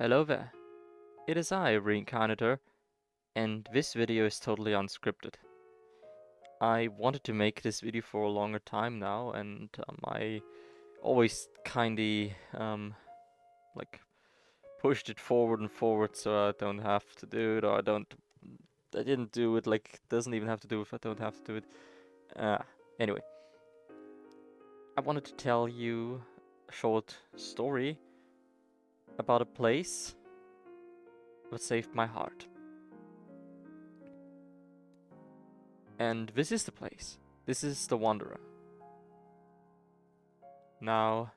Hello there, it is I, Reincarnator, and this video is totally unscripted. I wanted to make this video for a longer time now, and I always kinda like pushed it forward and forward so I don't have to do it, or I didn't do it, like, doesn't even have to do if I don't have to do it. Anyway, I wanted to tell you a short story about a place that saved my heart. And this is the place. This is the Wanderer. Now,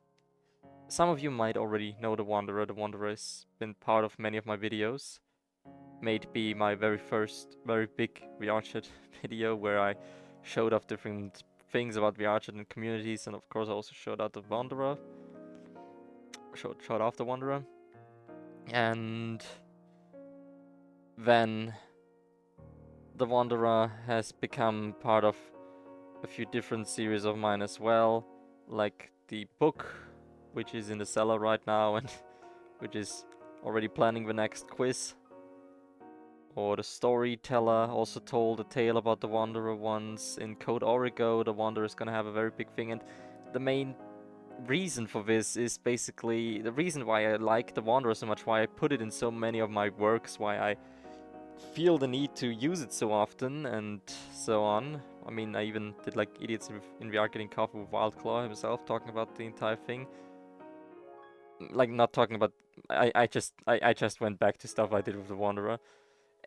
some of you might already know the Wanderer. The Wanderer has been part of many of my videos. May be my very first, very big VR chat video where I showed off different things about VR chat and communities, and of course I also showed out the Wanderer. Showed off the Wanderer. And then the Wanderer has become part of a few different series of mine as well, like the book, which is in the cellar right now and which is already planning the next quiz. Or the storyteller also told a tale about the Wanderer once. In Code Origo, the Wanderer is gonna have a very big thing, and the main reason for this is basically the reason why I like the Wanderer so much, why I put it in so many of my works, why I feel the need to use it so often, and so on. I mean, I even did like idiots in VR getting coffee with Wildclaw himself, talking about the entire thing. Like, not talking about. I just went back to stuff I did with the Wanderer.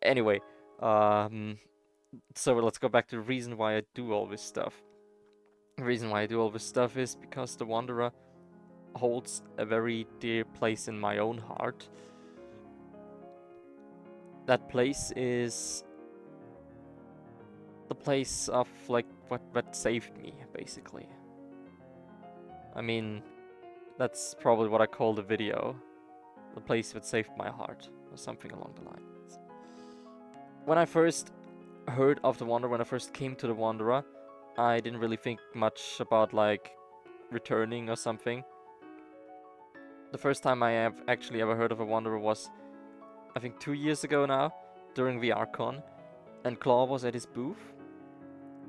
Anyway, so let's go back to the reason why I do all this stuff. The reason why I do all this stuff is because the Wanderer holds a very dear place in my own heart. That place is the place of, like, what saved me, basically. I mean, that's probably what I call the video. The place that saved my heart, or something along the lines. When I first heard of the Wanderer, when I first came to the Wanderer, I didn't really think much about, like, returning or something. The first time I have actually ever heard of a Wanderer was, I think, 2 years ago now, during VRCon, and Claw was at his booth,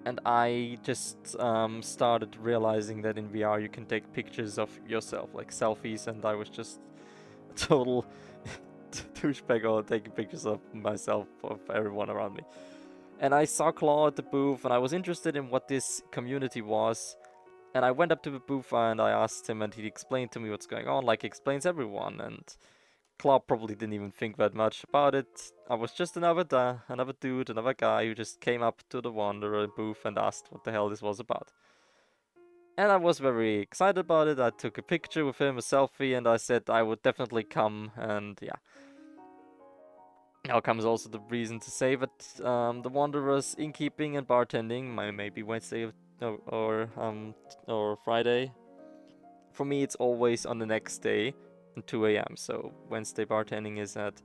and I just started realizing that in VR you can take pictures of yourself, like selfies, and I was just a total douchebag all taking pictures of myself, of everyone around me. And I saw Claw at the booth, and I was interested in what this community was. And I went up to the booth and I asked him, and he explained to me what's going on, like he explains everyone. And Claw probably didn't even think that much about it. I was just another dude, another guy who just came up to the Wanderer booth and asked what the hell this was about. And I was very excited about it. I took a picture with him, a selfie, and I said I would definitely come. And yeah, now comes also the reason to say that the Wanderer's innkeeping and bartending, maybe Wednesday or Friday. For me, it's always on the next day at 2 a.m. So Wednesday bartending is at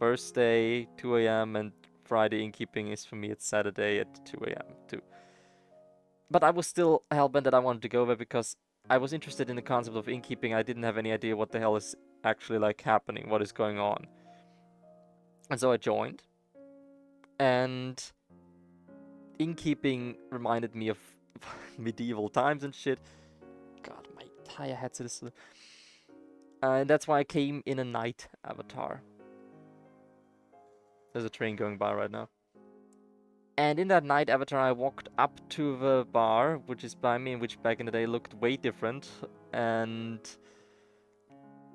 Thursday 2 a.m. and Friday innkeeping is for me at Saturday at 2 a.m. too. But I was still hellbent that I wanted to go there because I was interested in the concept of innkeeping. I didn't have any idea what the hell is actually, like, happening, what is going on. And so I joined. And innkeeping reminded me of medieval times and shit. God, my entire headset is. And that's why I came in a night avatar. There's a train going by right now. And in that night avatar, I walked up to the bar, which is by me, and which back in the day looked way different. And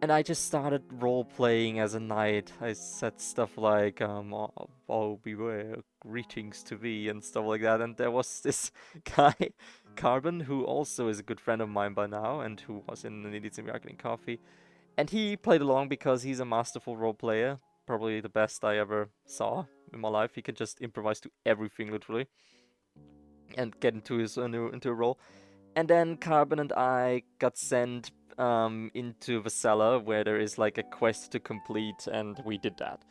I just started role playing as a knight. I said stuff like, "Oh, beware, greetings to thee," and stuff like that. And there was this guy, Carbon, who also is a good friend of mine by now, and who was in the Idiots in Getting Coffee. And he played along because he's a masterful role player, probably the best I ever saw in my life. He can just improvise to everything, literally, and get into a role. And then Carbon and I got sent into the cellar where there is, like, a quest to complete, and we did that.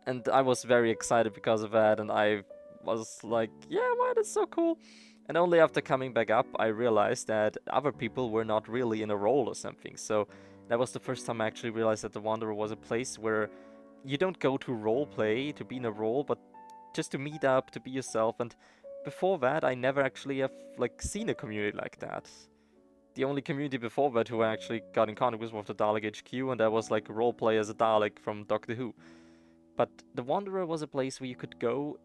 And I was very excited because of that, and I was like, yeah, wow, that's so cool. And only after coming back up, I realized that other people were not really in a role or something. So that was the first time I actually realized that the Wanderer was a place where you don't go to role play, to be in a role, but just to meet up, to be yourself. And before that, I never actually have like seen a community like that. The only community before that who I actually got in contact with was the Dalek HQ, and that was like a role play as a Dalek from Doctor Who. But the Wanderer was a place where you could go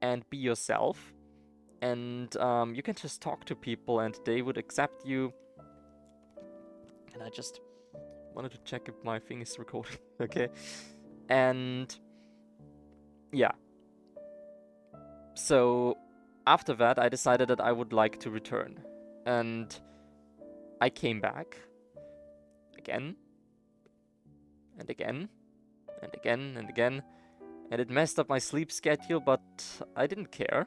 and be yourself, and you can just talk to people, and they would accept you. And I just wanted to check if my thing is recording. Okay, and yeah. So after that, I decided that I would like to return, and I came back again and again and again and again, and it messed up my sleep schedule, but I didn't care.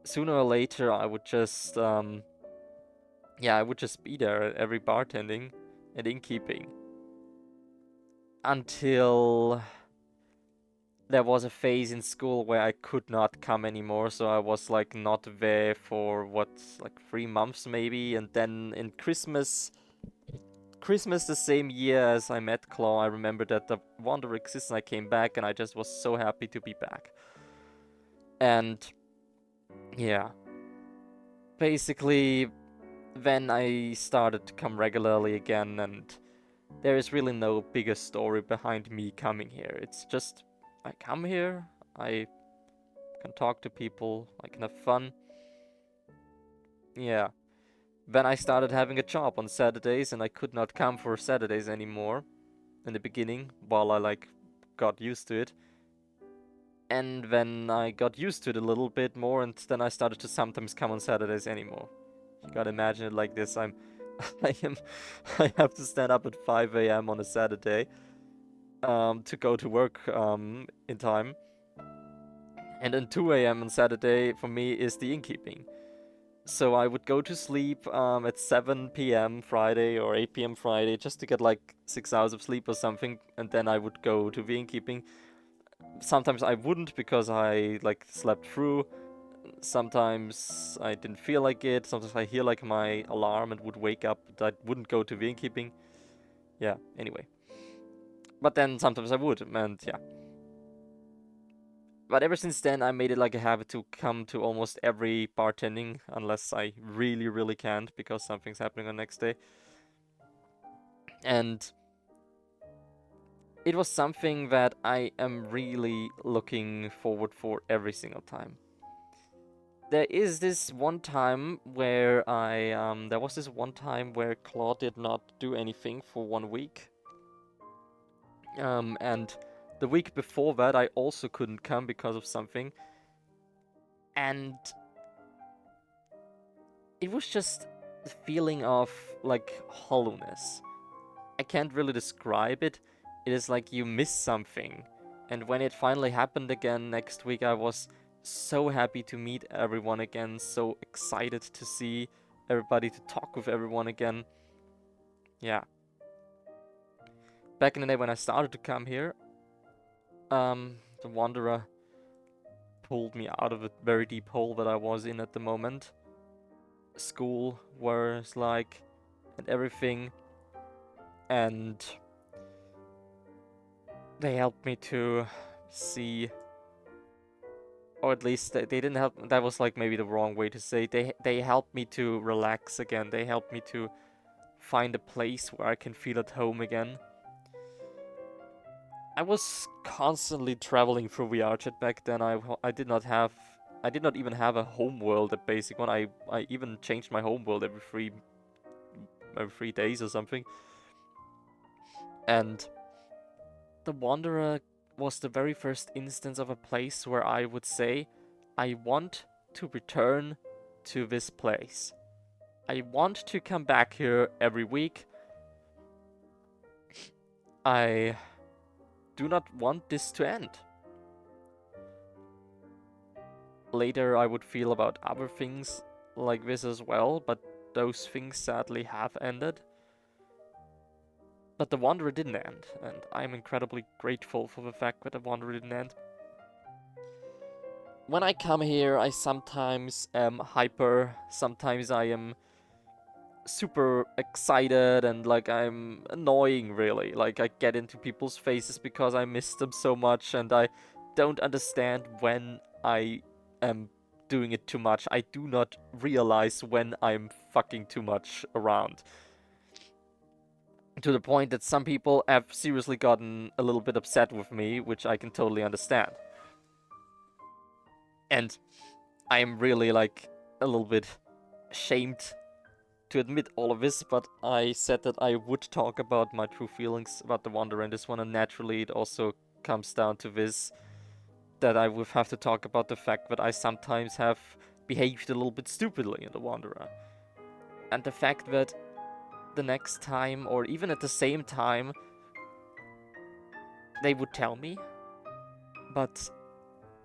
Sooner or later, I would just, I would just be there at every bartending and innkeeping until there was a phase in school where I could not come anymore, so I was like not there for what, like 3 months maybe, and then in Christmas the same year as I met Claw, I remember that the Wanderer exists and I came back and I just was so happy to be back. And yeah, basically then I started to come regularly again, and there is really no bigger story behind me coming here. It's just I come here, I can talk to people, I can have fun. Yeah. Then I started having a job on Saturdays and I could not come for Saturdays anymore in the beginning while I like got used to it. And then I got used to it a little bit more, and then I started to sometimes come on Saturdays anymore. You gotta imagine it like this. I am, I have to stand up at 5 a.m. on a Saturday, to go to work, in time. And then 2 a.m. on Saturday for me is the innkeeping. So I would go to sleep, at 7 p.m. Friday or 8 p.m. Friday just to get like 6 hours of sleep or something, and then I would go to the innkeeping. Sometimes I wouldn't because I like slept through. Sometimes I didn't feel like it. Sometimes I hear like my alarm and would wake up, but I wouldn't go to the innkeeping. Yeah, anyway. But then sometimes I would, and yeah. But ever since then, I made it like a habit to come to almost every bartending, unless I really, really can't because something's happening on the next day. And it was something that I am really looking forward for every single time. There is this one time where there was this one time where Claude did not do anything for 1 week. And the week before that, I also couldn't come because of something. And it was just the feeling of, like, hollowness. I can't really describe it. It is like you miss something. And when it finally happened again next week, I was so happy to meet everyone again, so excited to see everybody, to talk with everyone again. Yeah. Back in the day when I started to come here, the Wanderer pulled me out of a very deep hole that I was in at the moment. School was like, and everything. And they helped me to see, or at least they didn't help. That was like maybe the wrong way to say. They helped me to relax again. They helped me to find a place where I can feel at home again. I was constantly traveling through VRChat back then. I did not even have a home world, a basic one. I even changed my home world every 3 days or something. And the Wanderer was the very first instance of a place where I would say, I want to return to this place. I want to come back here every week. I do not want this to end. Later, I would feel about other things like this as well, but those things sadly have ended. But the Wanderer didn't end, and I'm incredibly grateful for the fact that the Wanderer didn't end. When I come here, I sometimes am hyper, sometimes I am super excited and like I'm annoying really. Like I get into people's faces because I miss them so much and I don't understand when I am doing it too much. I do not realize when I'm fucking too much around. To the point that some people have seriously gotten a little bit upset with me, which I can totally understand. And I am really like a little bit ashamed to admit all of this, but I said that I would talk about my true feelings about the Wanderer in this one, and naturally it also comes down to this, that I would have to talk about the fact that I sometimes have behaved a little bit stupidly in the Wanderer. And the fact that the next time, or even at the same time, they would tell me, but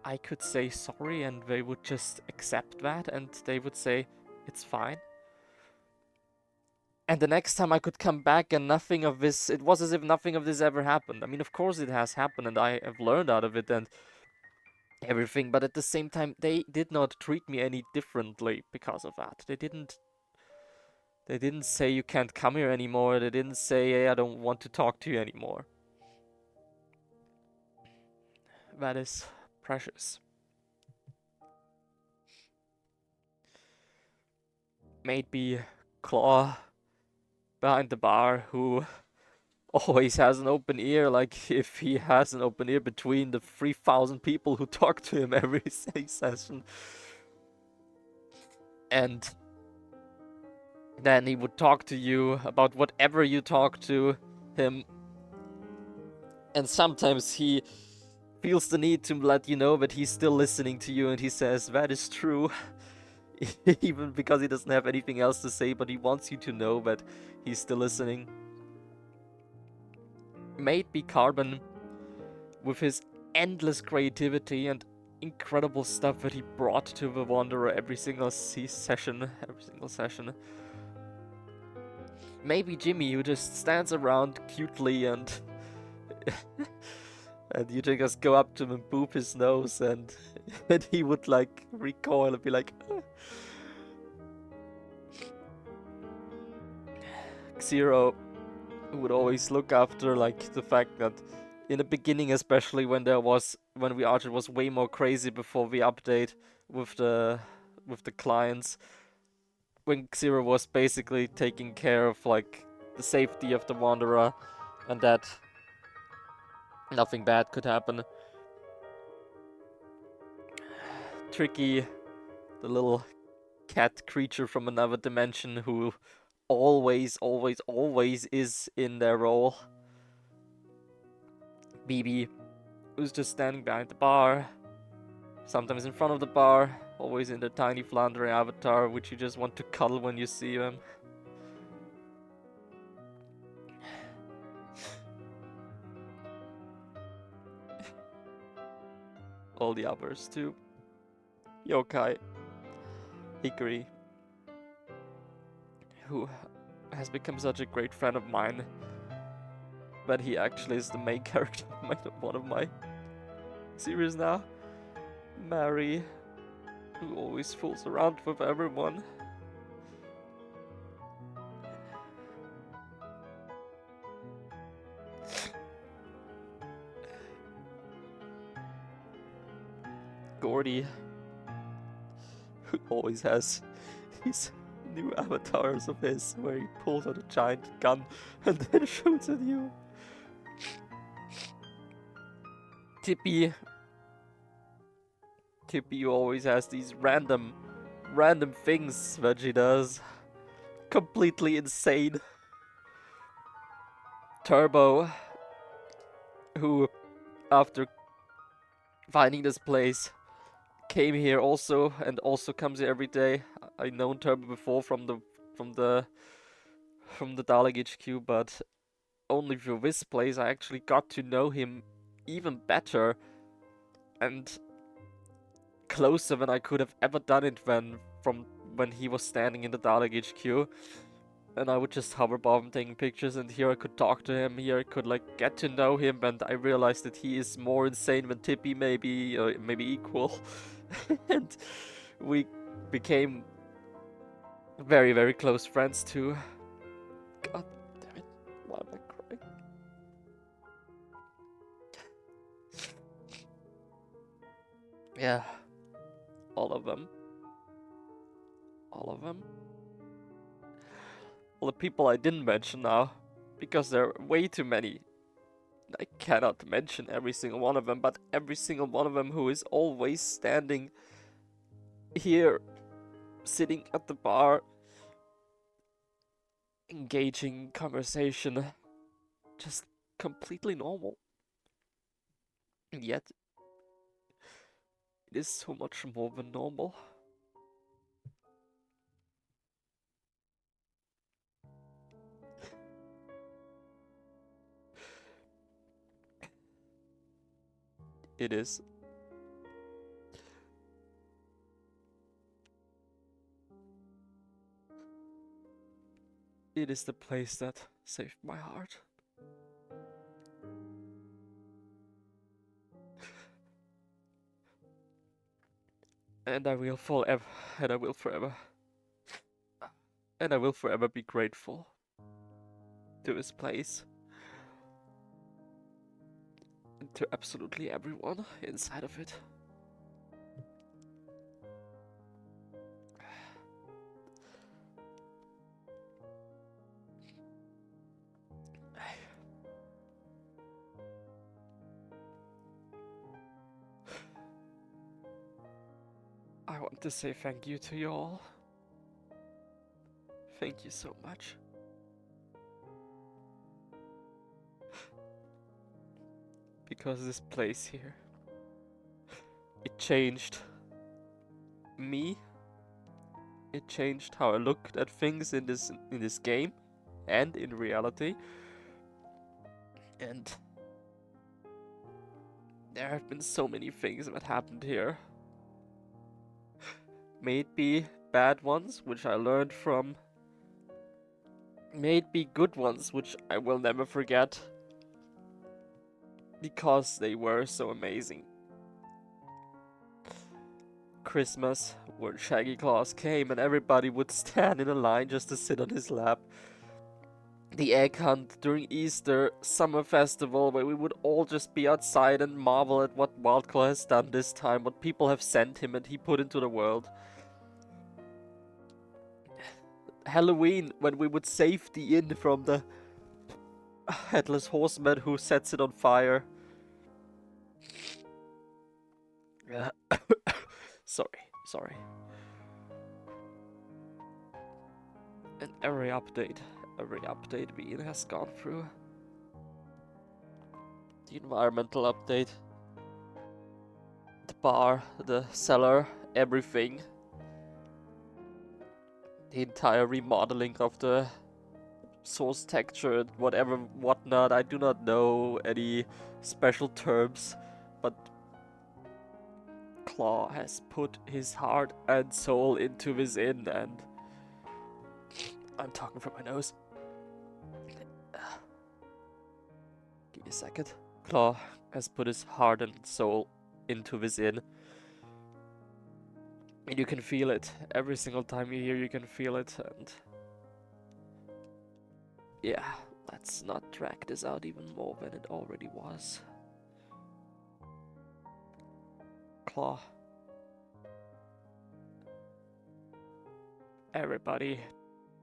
I could say sorry and they would just accept that and they would say, it's fine. And the next time I could come back and nothing of this, it was as if nothing of this ever happened. I mean, of course it has happened and I have learned out of it and everything, but at the same time, they did not treat me any differently because of that. They didn't say you can't come here anymore. They didn't say, hey, I don't want to talk to you anymore. That is precious. Maybe Claw behind the bar who always has an open ear, like if he has an open ear between the 3,000 people who talk to him every session. And then he would talk to you about whatever you talk to him. And sometimes he feels the need to let you know that he's still listening to you and he says, that is true. Even because he doesn't have anything else to say, but he wants you to know that he's still listening. Maybe Carbon, with his endless creativity and incredible stuff that he brought to the Wanderer every single session. Maybe Jimmy, who just stands around cutely and and you just go up to him and boop his nose and and he would like recoil and be like Zero would always look after like the fact that in the beginning, especially when we Archer was way more crazy before the update with the clients, when Zero was basically taking care of like the safety of the Wanderer and that nothing bad could happen. Tricky, the little cat creature from another dimension who always is in their role. BB, who's just standing behind the bar, sometimes in front of the bar, always in their tiny floundering avatar, which you just want to cuddle when you see them. All the others too. Yokai, Hikari, who has become such a great friend of mine, but he actually is the main character of one of my series now. Mary, who always fools around with everyone. Gordy, who always has these new avatars of his where he pulls out a giant gun and then shoots at you. Tippy, who always has these random things that she does. Completely insane. Turbo, who, after finding this place, came here also and also comes here every day. I've known Turbo before from the Dalek HQ, but only through this place I actually got to know him even better and closer than I could have ever done it from when he was standing in the Dalek HQ. And I would just hover above him taking pictures, and here I could talk to him, here I could like get to know him, and I realized that he is more insane than Tippy, maybe equal. And we became Very, very close friends too. God damn it. Why am I crying? Yeah, all of them. All of them. All the people I didn't mention now, because there are way too many. I cannot mention every single one of them, but every single one of them who is always standing here, sitting at the bar, engaging in conversation, just completely normal. And yet, it is so much more than normal. It is. It is the place that saved my heart. And I will forever, and I will forever, and I will forever be grateful to this place, and to absolutely everyone inside of it. I want to say thank you to you all. Thank you so much. Because this place here, it changed me. It changed how I looked at things in this game and in reality. And there have been so many things that happened here. May it be bad ones, which I learned from. May it be good ones, which I will never forget. Because they were so amazing. Christmas, where Shaggy Claus came and everybody would stand in a line just to sit on his lap. The egg hunt during Easter, summer festival, where we would all just be outside and marvel at what Wildclaw has done this time, what people have sent him and he put into the world. Halloween, when we would save the inn from the headless horseman who sets it on fire. Sorry. And every update Bean has gone through. The environmental update, the bar, the cellar, everything. The entire remodeling of the source texture, whatnot. I do not know any special terms, but Claw has put his heart and soul into this inn, and I'm talking from my nose. Give me a second. Claw has put his heart and soul into this inn. And you can feel it. Every single time you hear, you can feel it, and yeah, let's not drag this out even more than it already was. Claw. Everybody,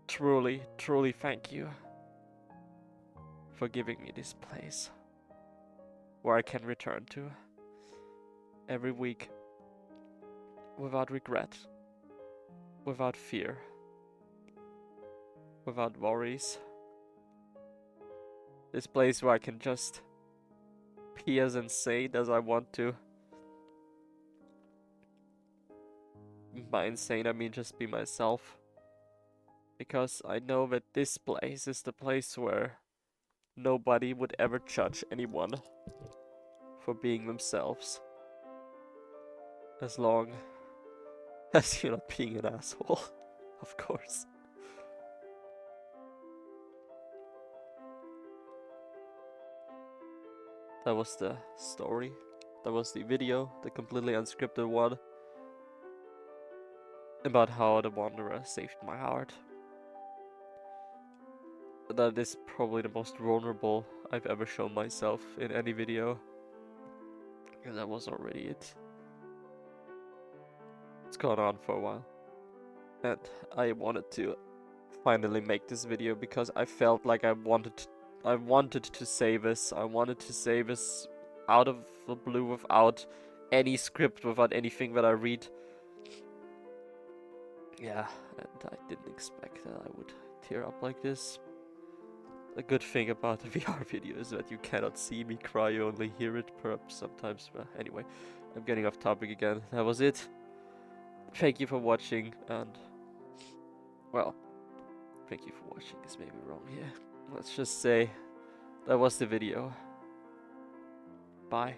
truly, truly thank you for giving me this place where I can return to every week without regret, without fear, without worries. This place where I can just be as insane as I want to. By insane, I mean just be myself. Because I know that this place is the place where nobody would ever judge anyone for being themselves. As long as you're not being an asshole, of course. That was the story. That was the video, the completely unscripted one. about how the Wanderer saved my heart. That is probably the most vulnerable I've ever shown myself in any video. And that was already it. It's gone on for a while. And I wanted to finally make this video because I felt like I wanted to say this. I wanted to say this out of the blue without any script, without anything that I read. Yeah, and I didn't expect that I would tear up like this. A good thing about the VR video is that you cannot see me cry, you only hear it perhaps sometimes. But anyway, I'm getting off topic again. That was it. Thank you for watching, and well, thank you for watching is maybe wrong here. Let's just say that was the video. Bye.